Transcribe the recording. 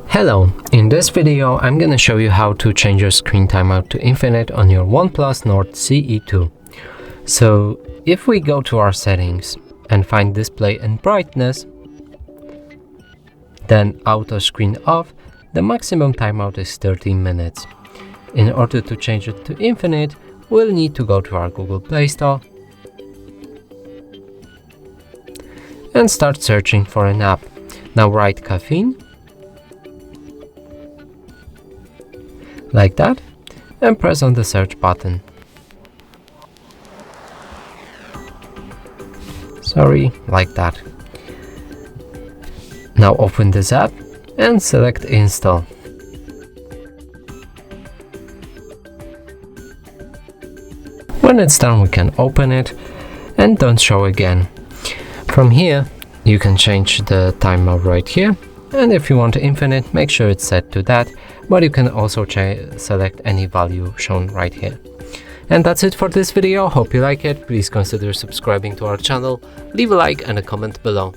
Hello, in this video I'm gonna show you how to change your screen timeout to infinite on your OnePlus Nord CE2. So if we go to our settings and find display and brightness, then auto screen off, the maximum timeout is 13 minutes. In order to change it to infinite, we'll need to go to our Google Play Store and start searching for an app. Now write Caffeine, like that, and press on the search button. Like that. Now open this app and select install. When it's done, we can open it and don't show again. From here, you can change the timeout right here. And if you want infinite, make sure it's set to that, but you can also select any value shown right here. And that's it for this video. Hope you like it. Please consider subscribing to our channel, leave a like and a comment below.